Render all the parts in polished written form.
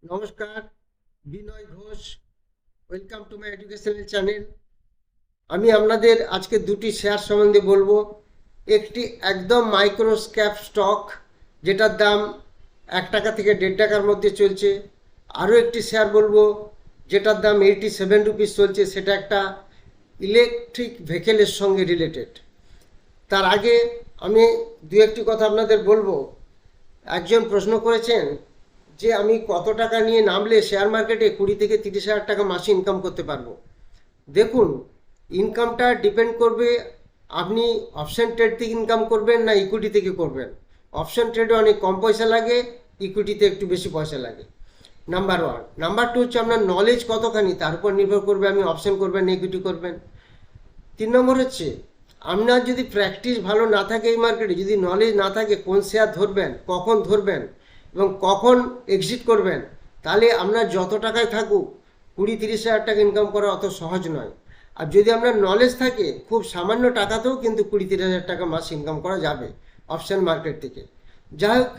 নমস্কার, Binoy Ghosh. Welcome to my educational channel. আমি আপনাদের আজকে দুটি শেয়ার সম্বন্ধে বলবো। একটি একদম মাইক্রো ক্যাপ স্টক, যেটার দাম 1 টাকা থেকে 1.5 টাকার মধ্যে চলছে। আরও একটি শেয়ার বলবো যেটার দাম 87 রুপিস চলছে, সেটা একটা ইলেকট্রিক ভেহিকেলের সঙ্গে রিলেটেড। তার আগে আমি দু একটি কথা আপনাদের বলবো। একজন প্রশ্ন করেছেন যে আমি কত টাকা নিয়ে নামলে শেয়ার মার্কেটে 20 থেকে 30 হাজার টাকা মাসে ইনকাম করতে পারবো। দেখুন, ইনকামটা ডিপেন্ড করবে আপনি অপশন ট্রেড থেকে ইনকাম করবেন না ইকুইটি থেকে করবেন। অপশন ট্রেডে অনেক কম পয়সা লাগে, ইকুইটিতে একটু বেশি পয়সা লাগে। Number one. নাম্বার টু হচ্ছে আপনার নলেজ কতখানি, তার উপর নির্ভর করবে আপনি অপশন করবেন না ইকুইটি করবেন। 3 নম্বর হচ্ছে আপনার যদি প্র্যাকটিস ভালো না থাকে এই মার্কেটে, যদি নলেজ না থাকে কোন শেয়ার ধরবেন, কখন ধরবেন এবং কখন এক্সিট করবেন, তাহলে আপনার যত টাকায় থাকুক 20-30 হাজার টাকা ইনকাম করা অত সহজ নয়। আর যদি আপনার নলেজ থাকে, খুব সামান্য টাকাতেও কিন্তু 20-30 হাজার টাকা মাস ইনকাম করা যাবে অপশান মার্কেট থেকে। যাই হোক,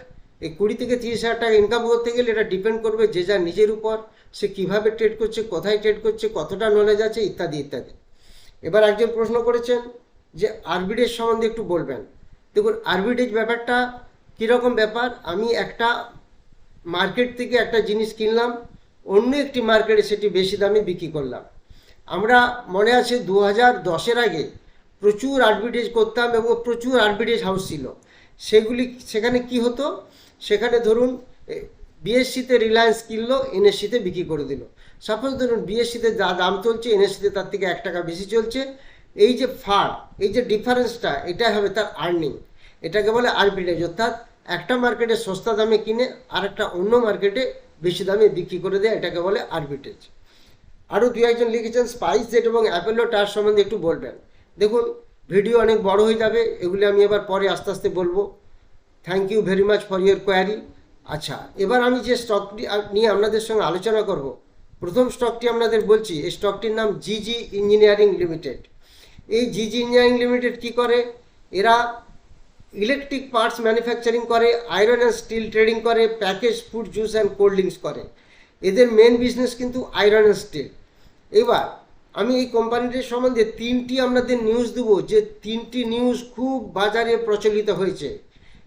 এই 20 থেকে 30 হাজার টাকা ইনকাম করতে গেলে এটা ডিপেন্ড করবে যে যার নিজের উপর, সে কীভাবে ট্রেড করছে, কোথায় ট্রেড করছে, কতটা নলেজ আছে, ইত্যাদি ইত্যাদি। এবার একজন প্রশ্ন করেছেন যে আরবিডেজ সম্বন্ধে একটু বলবেন। দেখুন, আরবিডেজ ব্যাপারটা কীরকম ব্যাপার। আমি একটা মার্কেট থেকে একটা জিনিস কিনলাম, অন্য একটি মার্কেটে সেটি বেশি দামে বিক্রি করলাম। আমরা মনে আছে 2010-এর আগে প্রচুর আরবিডেজ করতাম এবং প্রচুর আরবিডেজ হাউস ছিল। সেখানে কি হতো, সেখানে ধরুন বিএসসিতে রিলায়েন্স কিনলো, এনএসসিতে বিক্রি করে দিল। সাপোজ ধরুন বিএসসিতে যা দাম চলছে, এনএসসিতে তার থেকে 1 টাকা বেশি চলছে। এই যে ফার, এই যে ডিফারেন্সটা, এটাই হবে তার আর্নিং। এটাকে বলে আরবিট্রেজ। অর্থাৎ একটা মার্কেটে সস্তা দামে কিনে আর একটা অন্য মার্কেটে বেশি দামে বিক্রি করে দেয়, এটাকে বলে আরবিট্রেজ। আরও দু একজন লিখেছেন স্পাইস জেট এবং অ্যাপোলো টায়ার সম্বন্ধে একটু বলবেন। দেখুন, ভিডিও অনেক বড় হয়ে যাবে, এগুলি আমি এবার পরে আস্তে আস্তে বলবো। Thank you very much for your query. আচ্ছা, এবার আমি যে স্টকটি নিয়ে আপনাদের সঙ্গে আলোচনা করব, প্রথম স্টকটি আপনাদের বলছি। এই স্টকটির নাম জিজি ইঞ্জিনিয়ারিং লিমিটেড। এই জিজি ইঞ্জিনিয়ারিং লিমিটেড কী করে, এরা ইলেকট্রিক পার্টস ম্যানুফ্যাকচারিং করে, আয়রন অ্যান্ড স্টিল ট্রেডিং করে, package food, juice and cold drinks করে। এদের মেন বিজনেস কিন্তু আয়রন অ্যান্ড স্টিল। এবার আমি এই কোম্পানিটির সম্বন্ধে 3টি আপনাদের নিউজ দেবো, যে 3টি নিউজ খুব বাজারে প্রচলিত হয়েছে।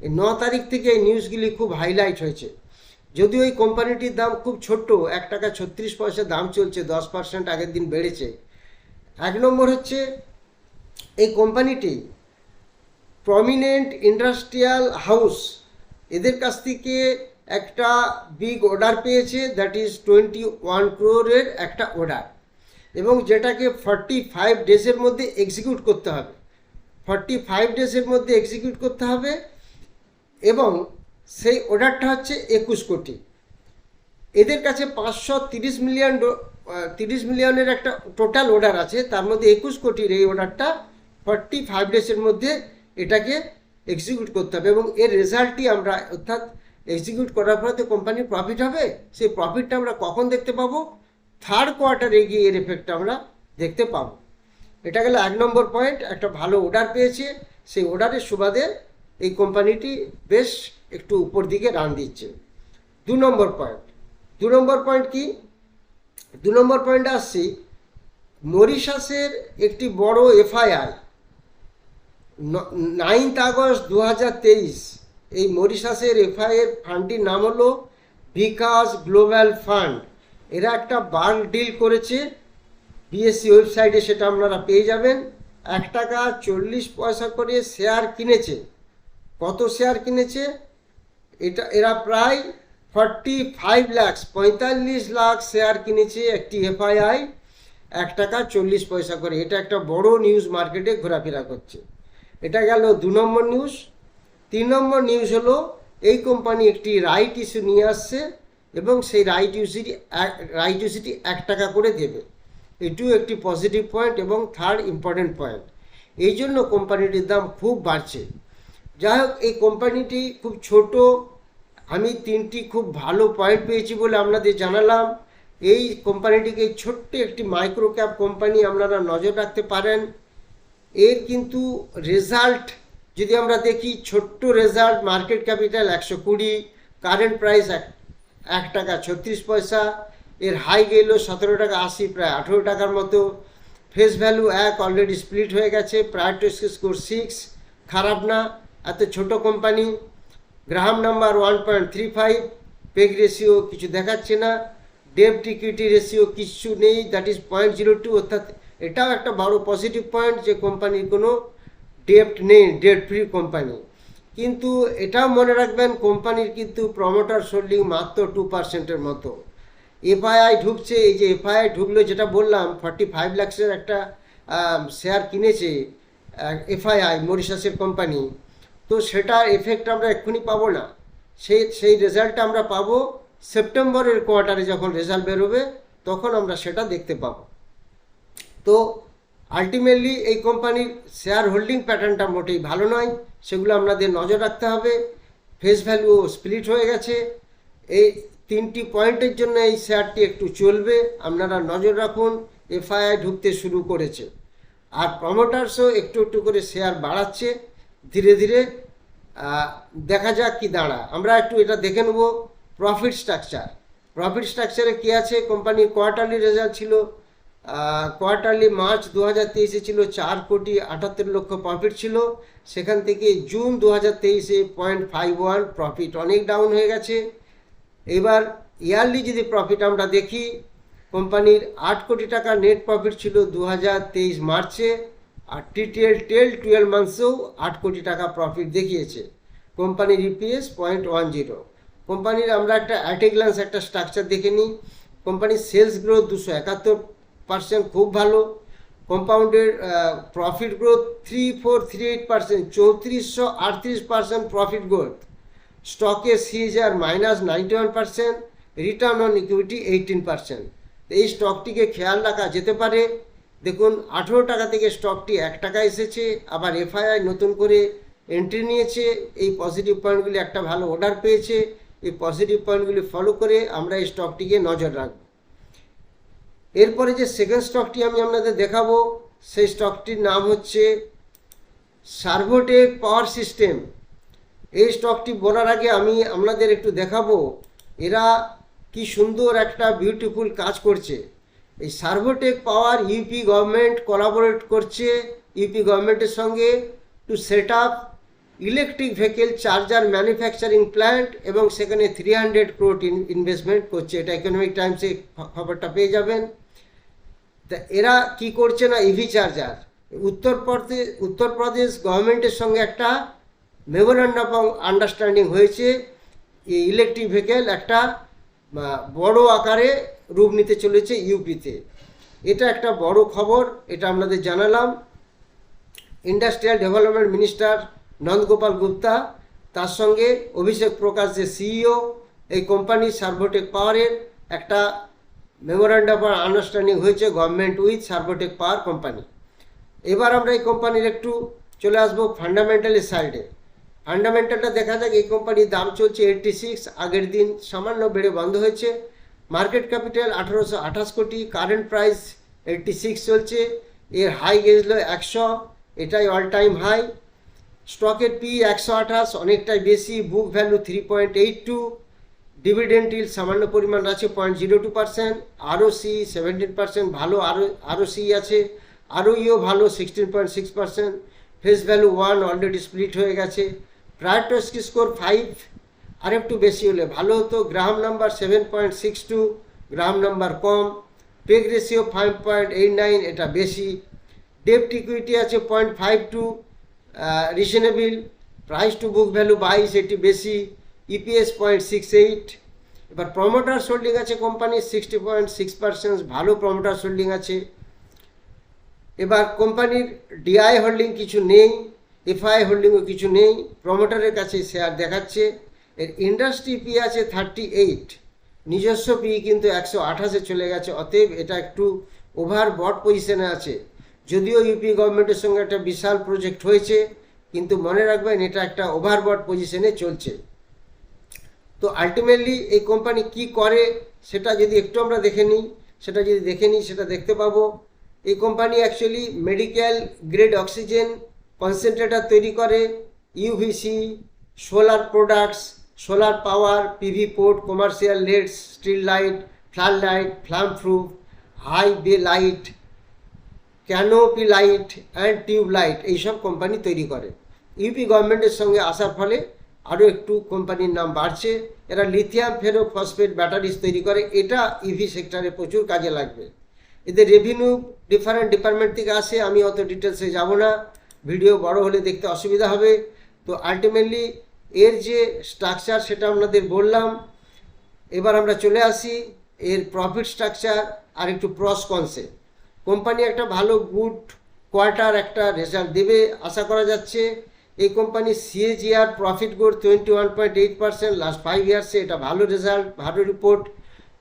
এই 9 তারিখ থেকে এই নিউজগুলি খুব হাইলাইট হয়েছে। যদিও এই কোম্পানিটির দাম খুব ছোট্ট, 1 টাকা 36 পয়সা দাম চলছে, 10% আগের দিন বেড়েছে। 1 নম্বর হচ্ছে, এই কোম্পানিটি প্রমিনেন্ট ইন্ডাস্ট্রিয়াল হাউস, এদের কাছ থেকে একটা বিগ অর্ডার পেয়েছে, দ্যাট ইজ 21 crore একটা অর্ডার, এবং যেটাকে 45 ডেজের মধ্যে এক্সিকিউট করতে হবে। 45 ডেজের মধ্যে এক্সিকিউট করতে হবে, এবং সেই অর্ডারটা হচ্ছে 21 কোটি। এদের কাছে 530 মিলিয়নের একটা টোটাল অর্ডার আছে, তার মধ্যে 21 কোটির এই অর্ডারটা 45 ডেজের মধ্যে এটাকে এক্সিকিউট করতে হবে। এবং এর রেজাল্টই আমরা, অর্থাৎ এক্সিকিউট করার পরে তো কোম্পানির প্রফিট হবে, সেই প্রফিটটা আমরা কখন দেখতে পাবো, 3rd কোয়ার্টারে গিয়ে এর এফেক্টটা আমরা দেখতে পাবো। এটা গেল 1 নম্বর পয়েন্ট। একটা ভালো অর্ডার পেয়েছে, সেই অর্ডারের সুবাদে এই কোম্পানিটি বেশ একটু উপর দিকে রান দিচ্ছে। 2 নম্বর পয়েন্ট। 2 নম্বর পয়েন্ট কি, 2 নম্বর পয়েন্টে আসছি। মরিশাসের একটি বড় এফআইআই 9 আগস্ট 2023, এই মরিশাসের এফআইআর ফান্ডটির নাম হলো বিকাশ গ্লোবাল ফান্ড। এরা একটা বাল্ক ডিল করেছে, বিএসসি ওয়েবসাইটে সেটা আপনারা পেয়ে যাবেন। 1 টাকা 40 পয়সা করে শেয়ার কিনেছে। কত শেয়ার কিনেছে, এরা প্রায় 45 লাখ 45 লাখ শেয়ার কিনেছে একটি এফআইআই, 1 টাকা 40 পয়সা করে। এটা একটা বড় নিউজ, মার্কেটে ঘোরাফেরা করছে। এটা গেল 2 নম্বর নিউজ। 3 নম্বর নিউজ হলো, এই কোম্পানি একটি রাইট ইস্যু নিয়ে আসছে, এবং সেই রাইট ইস্যুটি 1 টাকা করে দেবে। এটিও একটি পজিটিভ পয়েন্ট এবং 3rd ইম্পর্টেন্ট পয়েন্ট। এই জন্য কোম্পানিটির দাম খুব বাড়ছে। যাই হোক, এই কোম্পানিটি খুব ছোট, আমি 3টি খুব ভালো পয়েন্ট পেয়েছি বলে আপনাদের জানালাম। এই কোম্পানিটিকে ছোট্ট একটি মাইক্রো ক্যাপ কোম্পানি, আপনারা নজর রাখতে পারেন। এর কিন্তু রেজাল্ট যদি আমরা দেখি, ছোট্ট result, market capital 120, current price 1 টাকা 36 পয়সা, এর হাই গেল 17 টাকা 80, প্রায় 18 টাকার মতো। ফেস ভ্যালু 1, অলরেডি স্প্লিট হয়ে গেছে। প্রায়োর টু স্কোর 6, খারাপ না, এত ছোট company. Graham number 1.35, peg ratio কিছু দেখাচ্ছে না, ডেট ইকুইটি রেশিও কিছু নেই, দ্যাট ইজ 0.02, অর্থাৎ এটাও একটা বড় পজিটিভ পয়েন্ট যে কোম্পানির কোনো ডেট নেই, ডেট ফ্রি কোম্পানি। কিন্তু এটাও মনে রাখবেন কোম্পানির কিন্তু প্রমোটার হোল্ডিং মাত্র 2%-এর মতো। এফআইআই ঢুকছে, এই যে এফআইআই ঢুকলো যেটা বললাম 45 লাখের একটা শেয়ার কিনেছে এফআইআই, মরিশাসের কোম্পানি, তো সেটার এফেক্ট আমরা এক্ষুনি পাবো না, সেই রেজাল্টটা আমরা পাবো সেপ্টেম্বরের কোয়ার্টারে, যখন রেজাল্ট বেরোবে তখন আমরা সেটা দেখতে পাবো। তো আলটিমেটলি এই কোম্পানির শেয়ার হোল্ডিং প্যাটার্নটা মোটেই ভালো নয়, সেগুলো আপনাদের নজর রাখতে হবে। ফেস ভ্যালু স্প্লিট হয়ে গেছে, এই 3টি পয়েন্টের জন্য এই শেয়ারটি একটু চলবে, আপনারা নজর রাখুন। এফআইআই ঢুকতে শুরু করেছে, আর প্রমোটার্সও একটু একটু করে শেয়ার বাড়াচ্ছে ধীরে ধীরে। দেখা যাক কি দাঁড়ায়। আমরা একটু এটা দেখে নেব প্রফিট স্ট্রাকচার। প্রফিট স্ট্রাকচারে কী আছে, কোম্পানির কোয়ার্টারলি রেজাল্ট ছিল, কোয়ার্টারলি মার্চ 2023-এ ছিল 4,78,00,000 প্রফিট ছিল, সেখান থেকে জুন 2023-এ 0.51 প্রফিট, অনেক ডাউন হয়ে গেছে। এবার ইয়ারলি যদি প্রফিট আমরা দেখি, কোম্পানির 8 কোটি টাকা নেট প্রফিট ছিল 2023 মার্চে, আর টিটিএল 12 মান্থসেও 8 কোটি টাকা প্রফিট দেখিয়েছে। কোম্পানির ইপিএস 0.10। কোম্পানির আমরা একটা অ্যাট এ গ্ল্যান্স একটা স্ট্রাকচার দেখে নিই। কোম্পানির সেলস গ্রোথ 271%, খুব ভালো। কম্পাউন্ডের প্রফিট গ্রোথ 3438%, 3438% প্রফিট গ্রোথ। স্টকের সিএজআর -91%, রিটার্ন অন ইকুইটি 18%। এই স্টকটিকে খেয়াল রাখা যেতে পারে। দেখুন 18 টাকা থেকে স্টকটি 1 টাকা এসেছে, আবার এফআইআই নতুন করে এন্ট্রি নিয়েছে, এই পজিটিভ পয়েন্টগুলি একটা ভালো অর্ডার পেয়েছে, এই পজিটিভ পয়েন্টগুলি ফলো করে আমরা এই স্টকটিকে নজর রাখব। এরপরে যে সেকেন্ড স্টকটি আমি আপনাদের দেখাবো, সেই স্টকটির নাম হচ্ছে সার্ভোটেক পাওয়ার সিস্টেম। এই স্টকটি বলার আগে আমি আপনাদের একটু দেখাবো এরা কি সুন্দর একটা বিউটিফুল কাজ করছে। এই Servotech power UP government collaborate করছে ইউপি গভর্নমেন্টের সঙ্গে to set up electric vehicle charger manufacturing plant, এবং সেখানে 300 crore ইনভেস্টমেন্ট করছে। এটা ইকোনমিক টাইমসে খবরটা পেয়ে যাবেন। তা এরা কি করছে না, ইভি চার্জার। উত্তরপ্রদেশ গভর্নমেন্টের সঙ্গে একটা মেমোরেন্ডাম অফ আন্ডারস্ট্যান্ডিং হয়েছে, এই ইলেকট্রিক ভেহিকেল একটা বড় আকারে রূপ নিতে চলেছে ইউপিতে। এটা একটা বড় খবর, এটা আপনাদের জানালাম। Industrial development minister Nandagopal Gupta, তার সঙ্গে অভিষেক প্রকাশ যে সিইও এই কোম্পানি সার্ভোটেক পাওয়ারের, একটা মেমোরেন্ডাম অফ আন্ডারস্ট্যান্ডিং হয়েছে গভর্নমেন্ট উইথ সার্ভোটেক পাওয়ার কোম্পানি। এবার আমরা এই কোম্পানির একটু চলে আসবো ফান্ডামেন্টালের সাইডে। ফান্ডামেন্টালটা দেখা যাক। এই কোম্পানির দাম চলছে 86, আগের দিন সামান্য বেড়ে বন্ধ হয়েছে। মার্কেট ক্যাপিটাল 1828 কোটি, কারেন্ট প্রাইস 86 চলছে, এর হাই গেছিল 100, এটাই অল টাইম হাই। স্টকের পি 128, অনেকটাই বেশি। বুক ভ্যালু 3.82, ডিভিডেন্ড ইল্ড সামান্য পরিমাণ আছে 0.02%, আরওসি 17%, ভালো আরওসি আছে, আরওইও ভালো 16.6%, ফেস ভ্যালু 1, অলরেডি স্প্লিট হয়ে গেছে। প্রায়োর টু স্কোর 5, আর একটু বেশি হলে ভালো হতো। গ্রাহাম নাম্বার 7.62, গ্রাহাম নাম্বার কম। পেগ রেশিও 5.89, এটা বেশি। ডেপ্ট ইকুইটি আছে 0.52, reasonable. Price to book value 22, এটি বেশি। ইপিএস 0.68। এবার প্রমোটার হোল্ডিং আছে কোম্পানির 60.6%, ভালো প্রমোটার হোল্ডিং আছে। এবার কোম্পানির ডিআই হোল্ডিং কিছু নেই, এফআই হোল্ডিংও কিছু নেই, প্রমোটারের কাছে শেয়ার দেখাচ্ছে। এর ইন্ডাস্ট্রি পি আছে 38, নিজস্ব পি কিন্তু 128-এ চলে গেছে, অতএব এটা একটু ওভার বট পজিশনে আছে। যদিও ইউপি গভর্নমেন্টের সঙ্গে একটা বিশাল প্রজেক্ট হয়েছে, কিন্তু মনে রাখবেন এটা একটা ওভার বট পজিশনে চলছে। তো আলটিমেটলি এই কোম্পানি কি করে সেটা যদি একটু আমরা দেখে নিই, সেটা দেখতে পাবো। এই company actually medical grade oxygen concentrator তৈরি করে, UVC, solar products, solar power, PV port, commercial lights, street light, flood light, flameproof, high bay light, canopy light and tube light এইসব কোম্পানি তৈরি করে। ইউপি গভর্নমেন্টের সঙ্গে আসার ফলে আরও একটু কোম্পানির নাম বাড়ছে। এরা লিথিয়াম ফেরো ফসফেট ব্যাটারিজ তৈরি করে, এটা ইভি সেক্টরে প্রচুর কাজে লাগবে। এদের রেভিনিউ ডিফারেন্ট ডিপার্টমেন্ট থেকে আসে, আমি অত ডিটেলসে যাব না, ভিডিও বড় হলে দেখতে অসুবিধা হবে। তো আলটিমেটলি এর যে স্ট্রাকচার সেটা আপনাদের বললাম। এবার আমরা চলে আসি এর প্রফিট স্ট্রাকচার আর একটু প্রস কনসে। কোম্পানি একটা ভালো গুড কোয়ার্টার একটা রেজাল্ট দেবে আশা করা যাচ্ছে। এই কোম্পানির সিএজিআর প্রফিট গ্রোথ 21.8% লাস্ট 5 ইয়ার্সে, এটা ভালো রেজাল্ট, ভালো রিপোর্ট।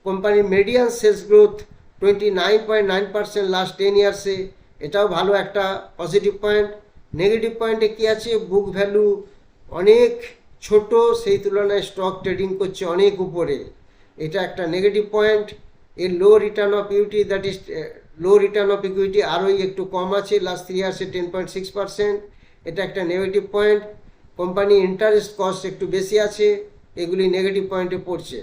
কোম্পানির মিডিয়ান সেলস গ্রোথ 29.9% লাস্ট 10 ইয়ার্সে, এটাও ভালো একটা পজিটিভ পয়েন্ট। নেগেটিভ পয়েন্টে কী আছে, বুক ভ্যালু অনেক ছোট, সেই তুলনায় স্টক ট্রেডিং করছে অনেক উপরে, এটা একটা নেগেটিভ পয়েন্ট। এর low return of equity, that is low return of equity ROE একটু কম আছে, লাস্ট 3 ইয়ার্সে 10.6%, এটা একটা negative point. Company interest cost একটু বেশি আছে, এগুলি নেগেটিভ পয়েন্টে পড়ছে।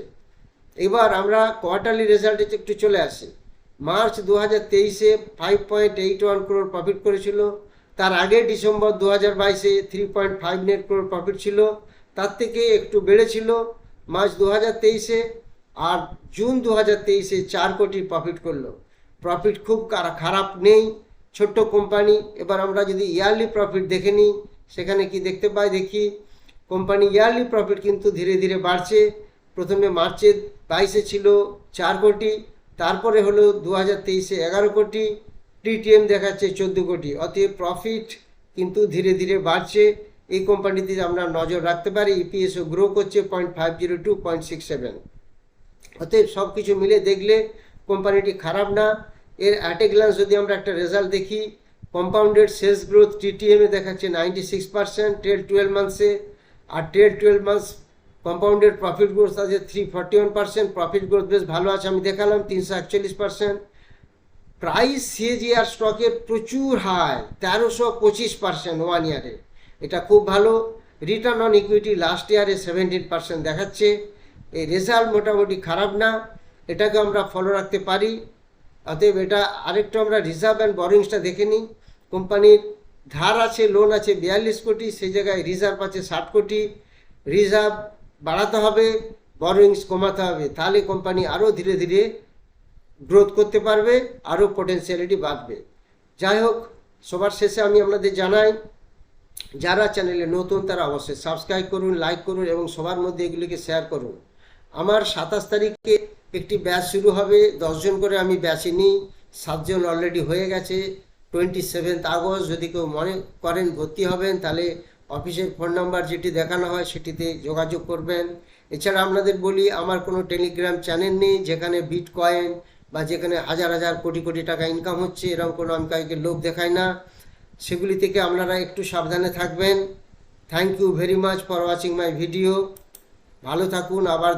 এবার আমরা কোয়ার্টারলি রেজাল্টে একটু চলে আসি। মার্চ 2023-এ 5.81 করোড় প্রফিট করেছিল। তার আগে ডিসেম্বর 2022-এ 3.5 নেট করোড় প্রফিট ছিল, তার থেকে একটু বেড়েছিল মার্চ 2023-এ। আর জুন 2023-এ 4 কোটি প্রফিট করলো। প্রফিট খুব খারাপ নেই, ছোট্ট কোম্পানি। এবার আমরা যদি ইয়ারলি প্রফিট দেখে নিই, সেখানে কি দেখতে পাই, দেখি কোম্পানি ইয়ারলি প্রফিট কিন্তু ধীরে ধীরে বাড়ছে। প্রথমে মার্চে 22-এ ছিল 4 কোটি, তারপরে হলো 2023-এ 11 কোটি, টিটিএম দেখাচ্ছে 14 কোটি। অতএব প্রফিট কিন্তু ধীরে ধীরে বাড়ছে। এই কোম্পানিতে আমরা নজর রাখতে পারি। ইপিএসও গ্রো করছে 0.502 to 0.67। অতএব সব কিছু মিলে দেখলে কোম্পানিটি খারাপ না। এর অ্যাট এ গ্লান্স যদি আমরা একটা রেজাল্ট দেখি, কম্পাউন্ডেড সেলস গ্রোথ টিটিএমে দেখাচ্ছে 96% ট্রেল 12 মান্থসে, আর trail 12 months compounded profit growth আছে 341%। প্রফিট গ্রোথ বেশ ভালো আছে, আমি দেখালাম 341%। প্রাইস সিএজিআর স্টকের প্রচুর হাই, 1325% 1 ইয়ারে, এটা খুব ভালো। রিটার্ন অন ইকুইটি লাস্ট ইয়ারে 17% দেখাচ্ছে। এই রেজাল্ট মোটামুটি খারাপ না, এটাকে আমরা ফলো রাখতে পারি। অতএব এটা আরেকটু আমরা রিজার্ভ অ্যান্ড বরিংসটা দেখে নিই। কোম্পানির ধার আছে, লোন আছে 42 কোটি, সেই জায়গায় রিজার্ভ আছে 60 কোটি। রিজার্ভ বাড়াতে হবে, বরিংস কমাতে হবে, তাহলে কোম্পানি আরও ধীরে ধীরে গ্রোথ করতে পারবে, আরও পোটেন্সিয়ালিটি বাড়বে। যাই হোক, সবার শেষে আমি আপনাদের জানাই, যারা চ্যানেলে নতুন তারা অবশ্যই সাবস্ক্রাইব করুন, লাইক করুন এবং সবার মধ্যে এগুলিকে শেয়ার করুন। আমার 27 তারিখে একটি ব্যাচ শুরু হবে, 10 জন করে আমি ব্যাচে নিই, 7 জন অলরেডি হয়ে গেছে। 27 আগস্ট যদি কেউ মনে করেন ভর্তি হবেন, তাহলে অফিসের ফোন নাম্বার যেটি দেখানো হয় সেটিতে যোগাযোগ করবেন। এছাড়া আপনাদের বলি, আমার কোনো টেলিগ্রাম চ্যানেল নেই যেখানে বিটকয়েন বা যেখানে হাজার হাজার কোটি কোটি টাকা ইনকাম হচ্ছে, এরকম কোনো আমি কাউকে লোভ দেখাই না। সেগুলি থেকে আপনারা একটু সাবধানে থাকবেন। Thank you very much for watching my video. ভালো থাকুন, আবার